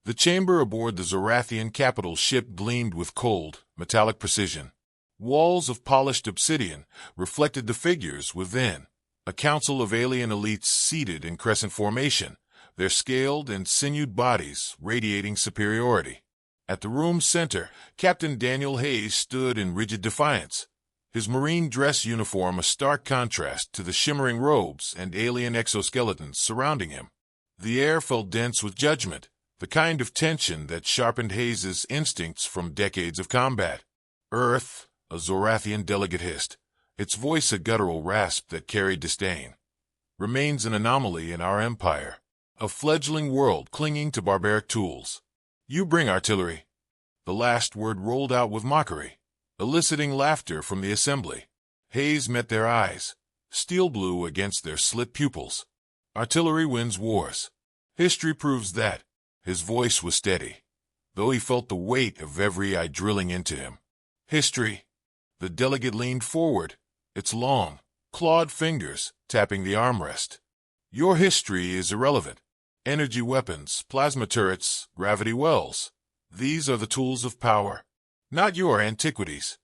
The chamber aboard the Zorathian capital ship gleamed with cold, metallic precision. Walls of polished obsidian reflected the figures within, a council of alien elites seated in crescent formation, their scaled and sinewed bodies radiating superiority. At the room's center, Captain Daniel Hayes stood in rigid defiance, his marine dress uniform a stark contrast to the shimmering robes and alien exoskeletons surrounding him. The air felt dense with judgment, the kind of tension that sharpened Hayes's instincts from decades of combat. Earth, a Zorathian delegate hissed, its voice a guttural rasp that carried disdain, remains an anomaly in our empire, a fledgling world clinging to barbaric tools. You bring artillery. The last word rolled out with mockery, eliciting laughter from the assembly. Hayes met their eyes, steel blue against their slit pupils. Artillery wins wars. History proves that. His voice was steady, though he felt the weight of every eye drilling into him. History. The delegate leaned forward, its long, clawed fingers tapping the armrest. Your history is irrelevant. Energy weapons, plasma turrets, gravity wells. These are the tools of power, not your antiquities.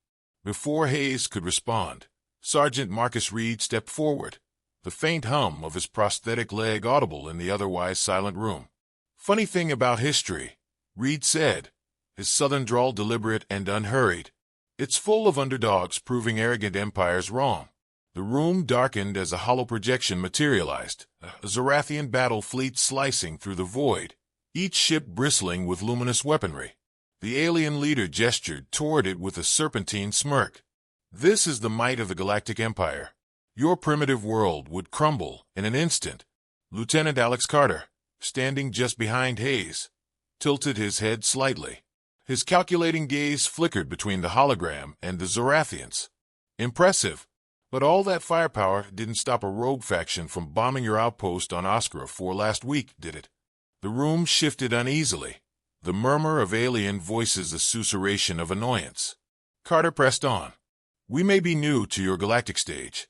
Before Hayes could respond, Sergeant Marcus Reed stepped forward, the faint hum of his prosthetic leg audible in the otherwise silent room. Funny thing about history, Reed said, his southern drawl deliberate and unhurried. It's full of underdogs proving arrogant empires wrong. The room darkened as a hollow projection materialized, a Zorathian battle fleet slicing through the void, each ship bristling with luminous weaponry. The alien leader gestured toward it with a serpentine smirk. This is the might of the Galactic Empire. Your primitive world would crumble in an instant. Lieutenant Alex Carter, standing just behind Hayes, tilted his head slightly. His calculating gaze flickered between the hologram and the Zorathians. Impressive, but all that firepower didn't stop a rogue faction from bombing your outpost on Oscara 4 last week, did it? The room shifted uneasily, the murmur of alien voices a susurration of annoyance. Carter pressed on. We may be new to your galactic stage,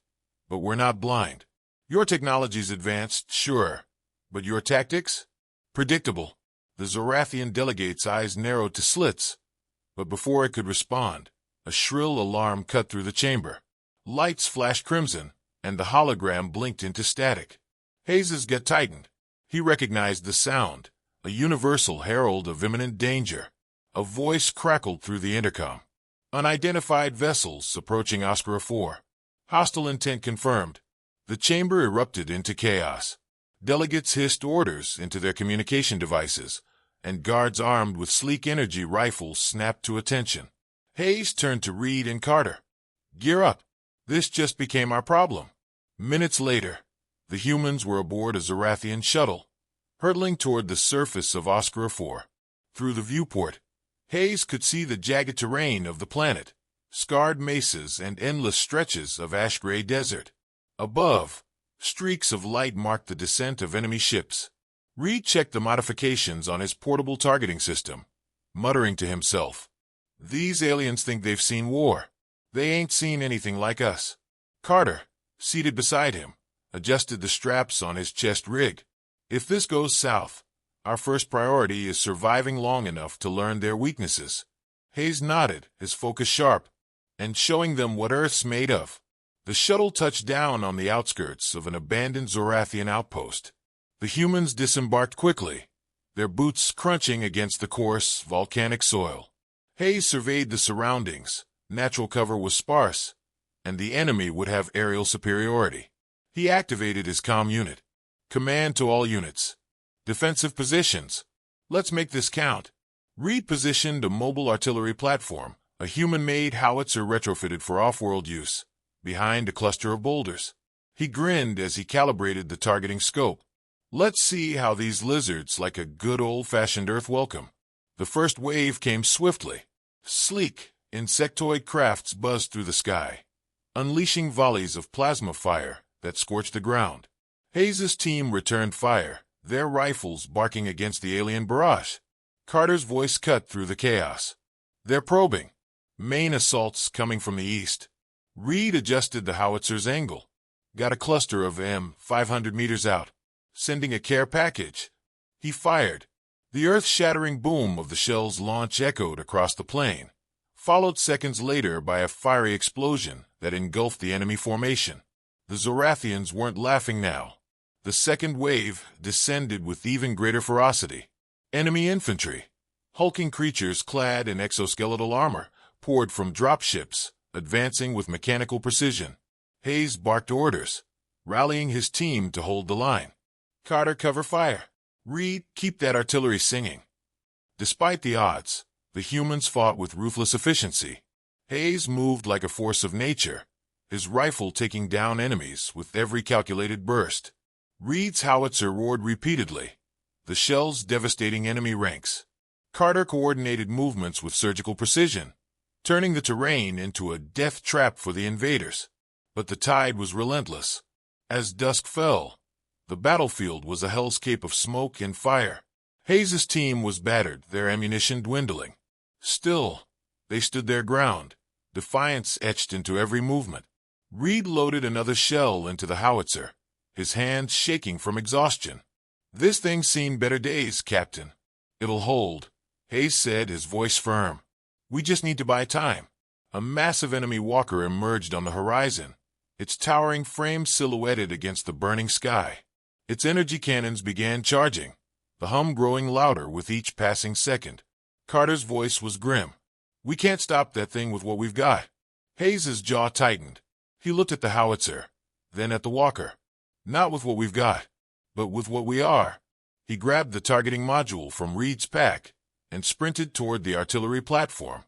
but we're not blind. Your technology's advanced, sure, but your tactics? Predictable. The Zorathian delegate's eyes narrowed to slits, but before it could respond, a shrill alarm cut through the chamber. Lights flashed crimson, and the hologram blinked into static. Hayes's gut tightened. He recognized the sound, a universal herald of imminent danger. A voice crackled through the intercom. Unidentified vessels approaching Oscara 4. Hostile intent confirmed. The chamber erupted into chaos. Delegates hissed orders into their communication devices, and guards armed with sleek energy rifles snapped to attention. Hayes turned to Reed and Carter. Gear up. This just became our problem. Minutes later, the humans were aboard a Zorathian shuttle, hurtling toward the surface of Oscara 4. Through the viewport, Hayes could see the jagged terrain of the planet, scarred mesas and endless stretches of ash-gray desert. Above, streaks of light marked the descent of enemy ships. Reed checked the modifications on his portable targeting system, muttering to himself, These aliens think they've seen war. They ain't seen anything like us. Carter, seated beside him, adjusted the straps on his chest rig. If this goes south, our first priority is surviving long enough to learn their weaknesses. Hayes nodded, his focus sharp, and showing them what Earth's made of. The shuttle touched down on the outskirts of an abandoned Zorathian outpost. The humans disembarked quickly, their boots crunching against the coarse, volcanic soil. Hayes surveyed the surroundings. Natural cover was sparse, and the enemy would have aerial superiority. He activated his comm unit. Command to all units. Defensive positions. Let's make this count. Reed positioned a mobile artillery platform, a human-made howitzer retrofitted for off-world use, behind a cluster of boulders. He grinned as he calibrated the targeting scope. Let's see how these lizards like a good old-fashioned Earth welcome. The first wave came swiftly. Sleek, insectoid crafts buzzed through the sky, unleashing volleys of plasma fire that scorched the ground. Hayes' team returned fire, their rifles barking against the alien barrage. Carter's voice cut through the chaos. They're probing. Main assaults coming from the east. Reed adjusted the howitzer's angle. Got a cluster of M 500 meters out. Sending a care package. He fired. The earth-shattering boom of the shell's launch echoed across the plain, followed seconds later by a fiery explosion that engulfed the enemy formation. The Zorathians weren't laughing now. The second wave descended with even greater ferocity. Enemy infantry, hulking creatures clad in exoskeletal armor, poured from dropships, advancing with mechanical precision. Hayes barked orders, rallying his team to hold the line. Carter, cover fire. Reed, keep that artillery singing. Despite the odds, the humans fought with ruthless efficiency. Hayes moved like a force of nature, his rifle taking down enemies with every calculated burst. Reed's howitzer roared repeatedly, the shells devastating enemy ranks. Carter coordinated movements with surgical precision, turning the terrain into a death trap for the invaders. But the tide was relentless. As dusk fell, the battlefield was a hellscape of smoke and fire. Hayes's team was battered, their ammunition dwindling. Still, they stood their ground, defiance etched into every movement. Reed loaded another shell into the howitzer, his hands shaking from exhaustion. "This thing's seen better days, Captain. It'll hold," Hayes said, his voice firm. "We just need to buy time." A massive enemy walker emerged on the horizon, its towering frame silhouetted against the burning sky. Its energy cannons began charging, the hum growing louder with each passing second. Carter's voice was grim. "We can't stop that thing with what we've got." Hayes's jaw tightened. He looked at the howitzer, then at the walker. "Not with what we've got, but with what we are." He grabbed the targeting module from Reed's pack and sprinted toward the artillery platform.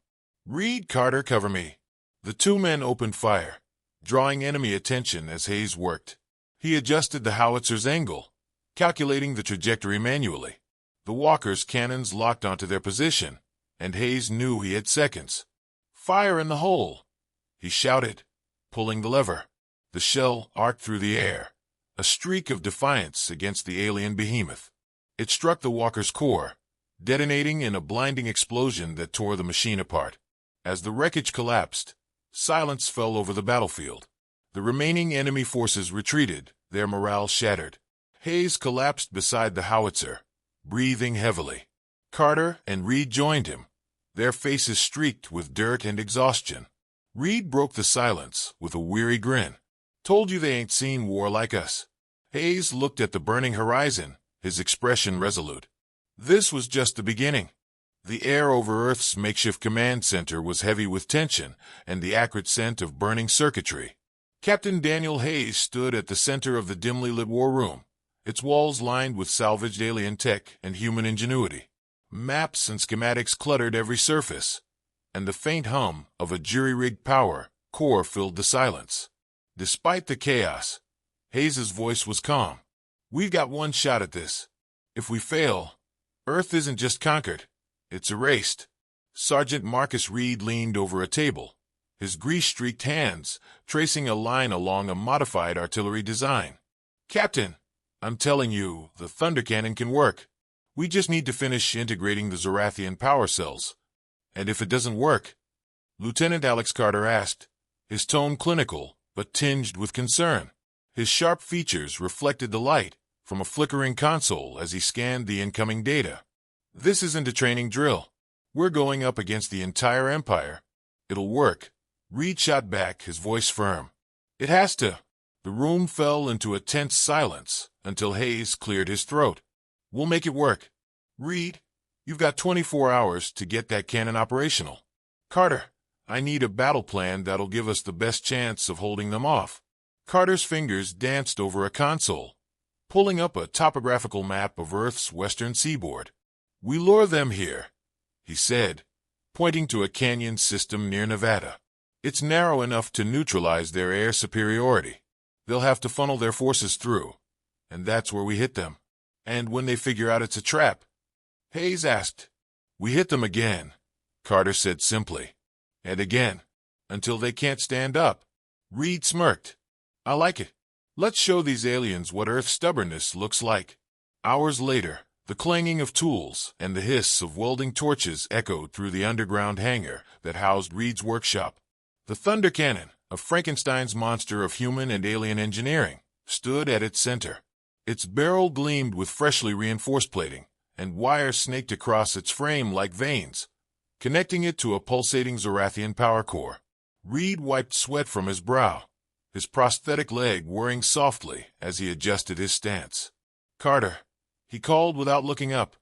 "Reed, Carter, cover me." The two men opened fire, drawing enemy attention as Hayes worked. He adjusted the howitzer's angle, calculating the trajectory manually. The walker's cannons locked onto their position, and Hayes knew he had seconds. "Fire in the hole!" he shouted, pulling the lever. The shell arced through the air, a streak of defiance against the alien behemoth. It struck the walker's core, detonating in a blinding explosion that tore the machine apart. As the wreckage collapsed, silence fell over the battlefield. The remaining enemy forces retreated, their morale shattered. Hayes collapsed beside the howitzer, breathing heavily. Carter and Reed joined him, their faces streaked with dirt and exhaustion. Reed broke the silence with a weary grin. "Told you they ain't seen war like us." Hayes looked at the burning horizon, his expression resolute. This was just the beginning. The air over Earth's makeshift command center was heavy with tension and the acrid scent of burning circuitry. Captain Daniel Hayes stood at the center of the dimly lit war room, its walls lined with salvaged alien tech and human ingenuity. Maps and schematics cluttered every surface, and the faint hum of a jury-rigged power core filled the silence. Despite the chaos, Hayes's voice was calm. "We've got one shot at this. If we fail, Earth isn't just conquered, it's erased." Sergeant Marcus Reed leaned over a table, his grease-streaked hands tracing a line along a modified artillery design. "Captain, I'm telling you, the thunder cannon can work. We just need to finish integrating the Zorathian power cells. And if it doesn't work?" Lieutenant Alex Carter asked, his tone clinical but tinged with concern. His sharp features reflected the light from a flickering console as he scanned the incoming data. "This isn't a training drill. We're going up against the entire Empire. It'll work." Reed shot back, his voice firm. "It has to." The room fell into a tense silence until Hayes cleared his throat. "We'll make it work. Reed, you've got 24 hours to get that cannon operational. Carter, I need a battle plan that'll give us the best chance of holding them off." Carter's fingers danced over a console, pulling up a topographical map of Earth's western seaboard. "We lure them here," he said, pointing to a canyon system near Nevada. "It's narrow enough to neutralize their air superiority. They'll have to funnel their forces through, and that's where we hit them." "And when they figure out it's a trap?" Hayes asked. "We hit them again," Carter said simply. "And again, until they can't stand up." Reed smirked. "I like it. Let's show these aliens what Earth's stubbornness looks like." Hours later, the clanging of tools and the hiss of welding torches echoed through the underground hangar that housed Reed's workshop. The Thunder Cannon, a Frankenstein's monster of human and alien engineering, stood at its center. Its barrel gleamed with freshly reinforced plating, and wires snaked across its frame like veins, connecting it to a pulsating Zorathian power core. Reed wiped sweat from his brow, his prosthetic leg whirring softly as he adjusted his stance. "Carter," he called without looking up,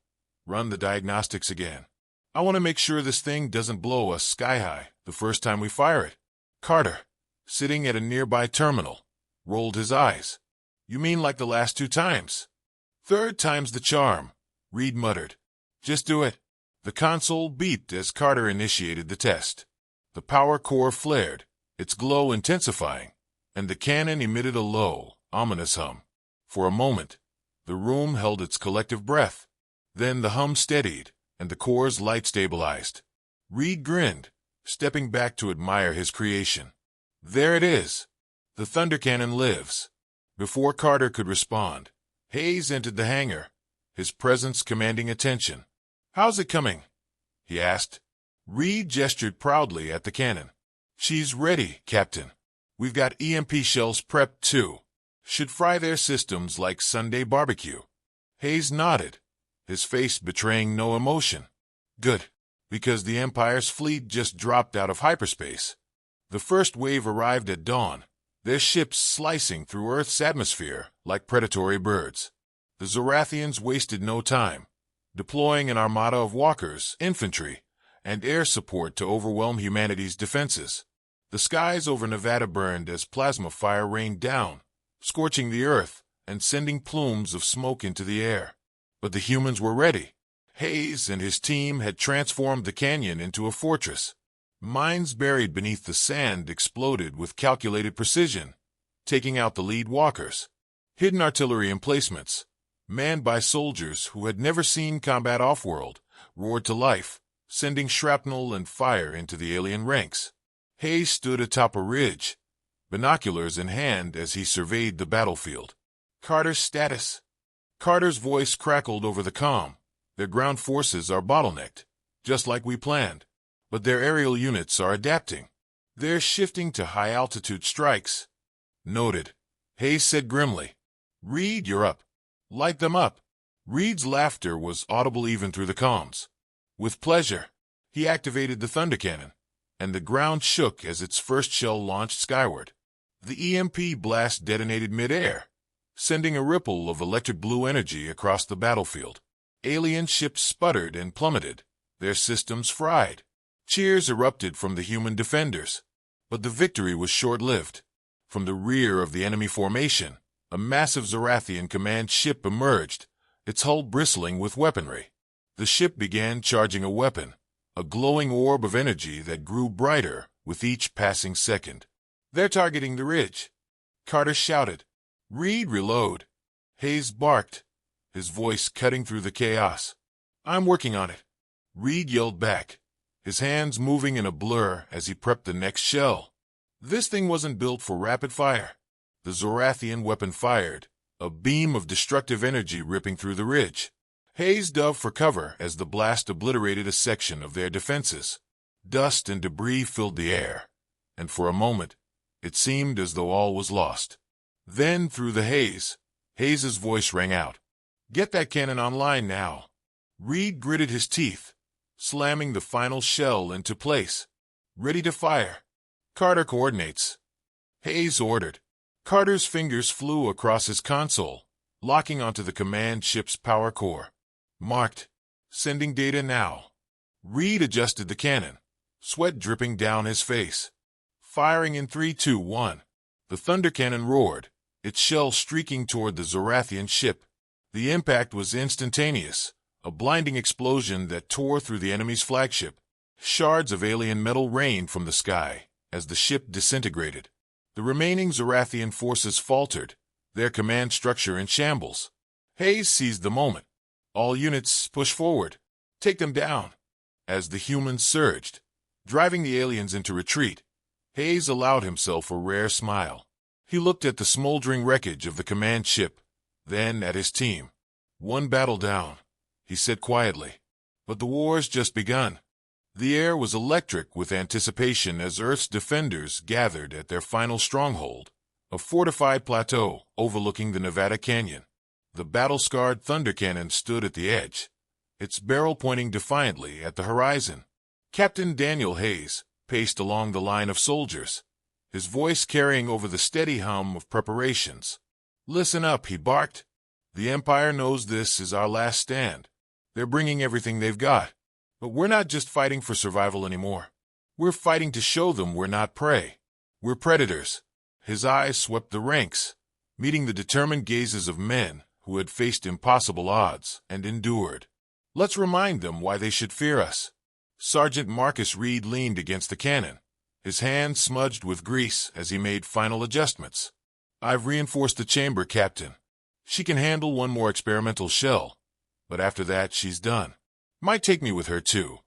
"run the diagnostics again. I want to make sure this thing doesn't blow us sky high the first time we fire it." Carter, sitting at a nearby terminal, rolled his eyes. "You mean like the last 2 times?" "Third time's the charm," Reed muttered. "Just do it." The console beeped as Carter initiated the test. The power core flared, its glow intensifying, and the cannon emitted a low, ominous hum. For a moment, the room held its collective breath. Then the hum steadied, and the core's light stabilized. Reed grinned, stepping back to admire his creation. "There it is. The thunder cannon lives." Before Carter could respond, Hayes entered the hangar, his presence commanding attention. "How's it coming?" he asked. Reed gestured proudly at the cannon. "She's ready, Captain. We've got EMP shells prepped too. Should fry their systems like Sunday barbecue." Hayes nodded, his face betraying no emotion. "Good, because the Empire's fleet just dropped out of hyperspace. The first wave arrived at dawn, their ships slicing through Earth's atmosphere like predatory birds. The Zorathians wasted no time, deploying an armada of walkers, infantry, and air support to overwhelm humanity's defenses. The skies over Nevada burned as plasma fire rained down, scorching the earth and sending plumes of smoke into the air. But the humans were ready. Hayes and his team had transformed the canyon into a fortress. Mines buried beneath the sand exploded with calculated precision, taking out the lead walkers. Hidden artillery emplacements, manned by soldiers who had never seen combat off-world, roared to life, sending shrapnel and fire into the alien ranks. Hayes stood atop a ridge, binoculars in hand as he surveyed the battlefield. "Carter's status." Carter's voice crackled over the comm. "Their ground forces are bottlenecked, just like we planned. But their aerial units are adapting. They're shifting to high-altitude strikes." "Noted," Hayes said grimly. "Reed, you're up. Light them up." Reed's laughter was audible even through the comms. With pleasure, he activated the thunder cannon, and the ground shook as its first shell launched skyward. The EMP blast detonated mid-air, sending a ripple of electric blue energy across the battlefield. Alien ships sputtered and plummeted, their systems fried. Cheers erupted from the human defenders, but the victory was short-lived. From the rear of the enemy formation, a massive Zorathian command ship emerged, its hull bristling with weaponry. The ship began charging a weapon, a glowing orb of energy that grew brighter with each passing second. "They're targeting the ridge," Carter shouted. "Reed, reload." Hayes barked, his voice cutting through the chaos. "I'm working on it," Reed yelled back, his hands moving in a blur as he prepped the next shell. This thing wasn't built for rapid fire. The Zorathian weapon fired, a beam of destructive energy ripping through the ridge. Hayes dove for cover as the blast obliterated a section of their defenses. Dust and debris filled the air, and for a moment, it seemed as though all was lost. Then, through the haze, Hayes's voice rang out. "Get that cannon online now." Reed gritted his teeth, slamming the final shell into place. "Ready to fire." "Carter coordinates," Hayes ordered. Carter's fingers flew across his console, locking onto the command ship's power core. "Marked. Sending data now." Reed adjusted the cannon, sweat dripping down his face. "Firing in 3, 2, 1. The thunder cannon roared, its shell streaking toward the Zorathian ship. The impact was instantaneous, a blinding explosion that tore through the enemy's flagship. Shards of alien metal rained from the sky as the ship disintegrated. The remaining Zorathian forces faltered, their command structure in shambles. Hayes seized the moment. "All units, push forward. Take them down." As the humans surged, driving the aliens into retreat, Hayes allowed himself a rare smile. He looked at the smoldering wreckage of the command ship, then at his team. "One battle down," he said quietly. "But the war's just begun." The air was electric with anticipation as Earth's defenders gathered at their final stronghold, a fortified plateau overlooking the Nevada Canyon. The battle-scarred thunder cannon stood at the edge, its barrel pointing defiantly at the horizon. Captain Daniel Hayes paced along the line of soldiers, his voice carrying over the steady hum of preparations. "Listen up," he barked. "The Empire knows this is our last stand. They're bringing everything they've got. But we're not just fighting for survival anymore. We're fighting to show them we're not prey. We're predators." His eyes swept the ranks, meeting the determined gazes of men who had faced impossible odds and endured. "Let's remind them why they should fear us." Sergeant Marcus Reed leaned against the cannon, his hands smudged with grease as he made final adjustments. "I've reinforced the chamber, Captain. She can handle one more experimental shell, but after that she's done. Might take me with her, too."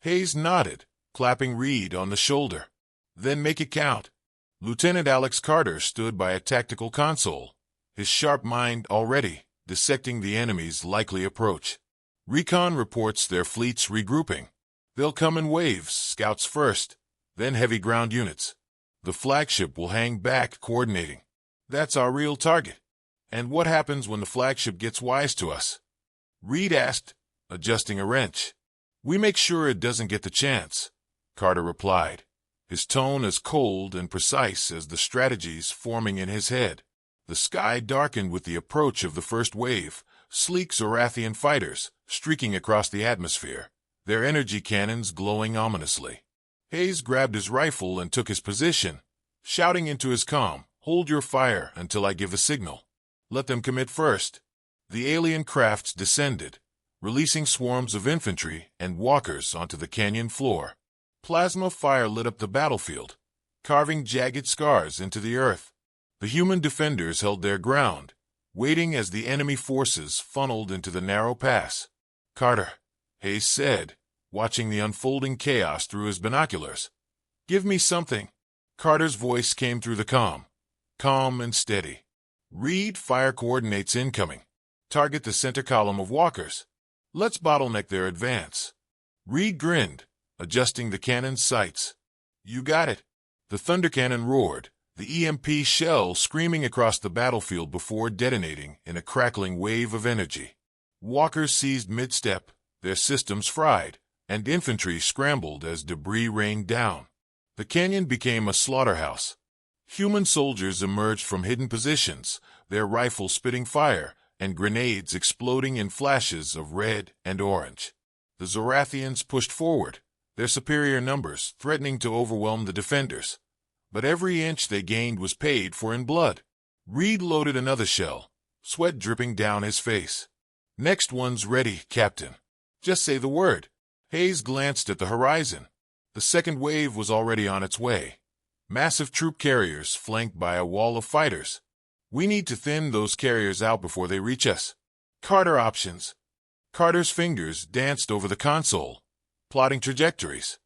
Hayes nodded, clapping Reed on the shoulder. "Then make it count." Lieutenant Alex Carter stood by a tactical console, his sharp mind already dissecting the enemy's likely approach. "Recon reports their fleets regrouping. They'll come in waves, scouts first, then heavy ground units. The flagship will hang back coordinating. That's our real target." "And what happens when the flagship gets wise to us?" Reed asked, adjusting a wrench. "We make sure it doesn't get the chance," Carter replied, his tone as cold and precise as the strategies forming in his head. The sky darkened with the approach of the first wave, sleek Zorathian fighters streaking across the atmosphere, their energy cannons glowing ominously. Hayes grabbed his rifle and took his position, shouting into his comm, "Hold your fire until I give the signal. Let them commit first." The alien crafts descended, releasing swarms of infantry and walkers onto the canyon floor. Plasma fire lit up the battlefield, carving jagged scars into the earth. The human defenders held their ground, waiting as the enemy forces funneled into the narrow pass. "Carter," Hayes said, watching the unfolding chaos through his binoculars. "Give me something." Carter's voice came through the comm, calm and steady. "Read fire coordinates incoming. Target the center column of walkers. Let's bottleneck their advance." Reed grinned, adjusting the cannon's sights. "You got it." The thunder cannon roared, the EMP shell screaming across the battlefield before detonating in a crackling wave of energy. Walkers seized mid-step, their systems fried, and infantry scrambled as debris rained down. The canyon became a slaughterhouse. Human soldiers emerged from hidden positions, their rifles spitting fire, and grenades exploding in flashes of red and orange. The Zorathians pushed forward, their superior numbers threatening to overwhelm the defenders. But every inch they gained was paid for in blood. Reed loaded another shell, sweat dripping down his face. "Next one's ready, Captain. Just say the word." Hayes glanced at the horizon. The second wave was already on its way. Massive troop carriers flanked by a wall of fighters. "We need to thin those carriers out before they reach us." Carter options. Carter's fingers danced over the console, plotting trajectories.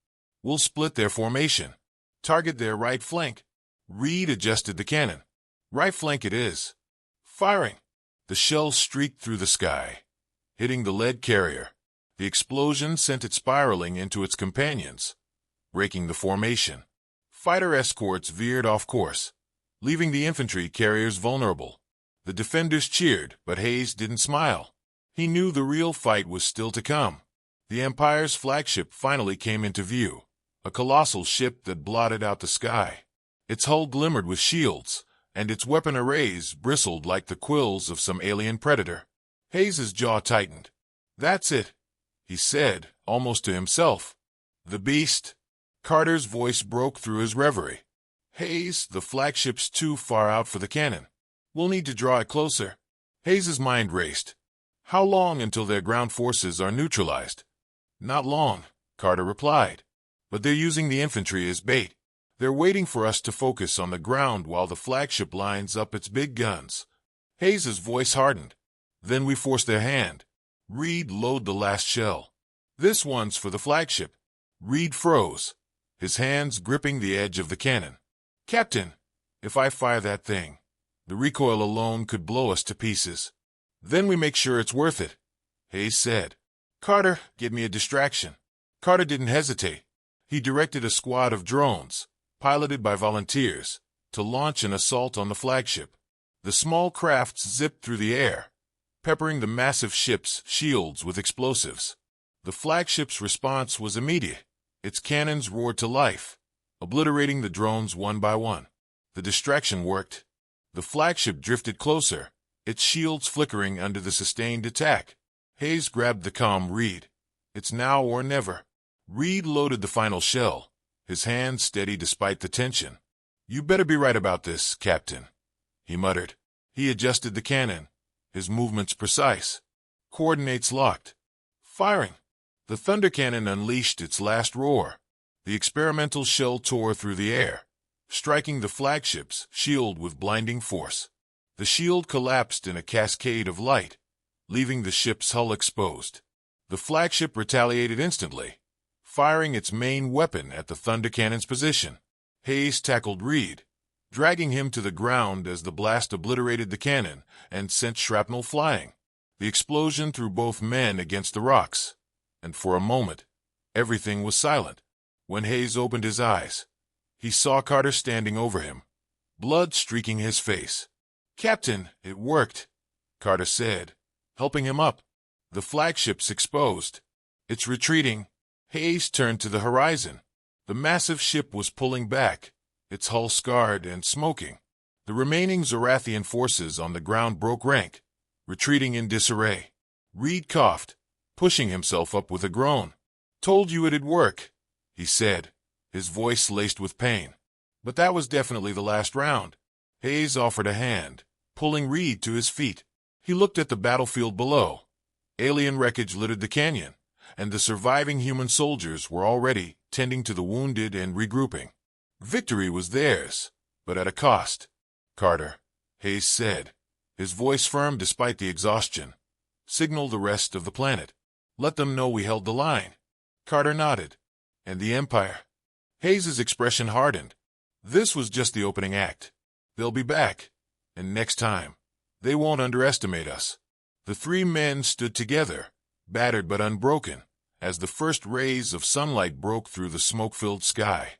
"We'll split their formation. Target their right flank." Reed adjusted the cannon. "Right flank it is." Firing. The shells streaked through the sky, hitting the lead carrier. The explosion sent it spiraling into its companions, breaking the formation. Fighter escorts veered off course, leaving the infantry carriers vulnerable. The defenders cheered, but Hayes didn't smile. He knew the real fight was still to come. The Empire's flagship finally came into view, a colossal ship that blotted out the sky. Its hull glimmered with shields, and its weapon arrays bristled like the quills of some alien predator. Hayes's jaw tightened. "That's it," he said, almost to himself. "The beast." Carter's voice broke through his reverie. "Hayes, the flagship's too far out for the cannon. We'll need to draw it closer." Hayes's mind raced. How long until their ground forces are neutralized? "Not long," Carter replied. "But they're using the infantry as bait. They're waiting for us to focus on the ground while the flagship lines up its big guns." Hayes's voice hardened. "Then we force their hand. Reed, load the last shell. This one's for the flagship." Reed froze, his hands gripping the edge of the cannon. "Captain, if I fire that thing, the recoil alone could blow us to pieces." "Then we make sure it's worth it," Hayes said. "Carter, give me a distraction." Carter didn't hesitate. He directed a squad of drones, piloted by volunteers, to launch an assault on the flagship. The small crafts zipped through the air, peppering the massive ship's shields with explosives. The flagship's response was immediate. Its cannons roared to life, obliterating the drones one by one. The distraction worked. The flagship drifted closer, its shields flickering under the sustained attack. Hayes grabbed the comm reed. It's now or never. Reed loaded the final shell, his hands steady despite the tension. You better be right about this, Captain, he muttered. He adjusted the cannon, his movements precise. Coordinates locked. Firing. The thunder cannon unleashed its last roar. The experimental shell tore through the air, striking the flagship's shield with blinding force. The shield collapsed in a cascade of light, leaving the ship's hull exposed. The flagship retaliated instantly, firing its main weapon at the thunder cannon's position. Hayes tackled Reed, dragging him to the ground as the blast obliterated the cannon and sent shrapnel flying. The explosion threw both men against the rocks, and for a moment, everything was silent. When Hayes opened his eyes, he saw Carter standing over him, blood streaking his face. "Captain, it worked," Carter said, helping him up. "The flagship's exposed. It's retreating." Hayes turned to the horizon. The massive ship was pulling back, its hull scarred and smoking. The remaining Zorathian forces on the ground broke rank, retreating in disarray. Reed coughed, pushing himself up with a groan. "Told you it'd work," he said, his voice laced with pain. "But that was definitely the last round." Hayes offered a hand, pulling Reed to his feet. He looked at the battlefield below. Alien wreckage littered the canyon, and the surviving human soldiers were already tending to the wounded and regrouping. Victory was theirs, but at a cost. "Carter," Hayes said, his voice firm despite the exhaustion, "signal the rest of the planet. Let them know we held the line." Carter nodded. "And the Empire?" Hayes's expression hardened. "This was just the opening act. They'll be back, and next time, they won't underestimate us." The three men stood together, battered but unbroken, as the first rays of sunlight broke through the smoke-filled sky.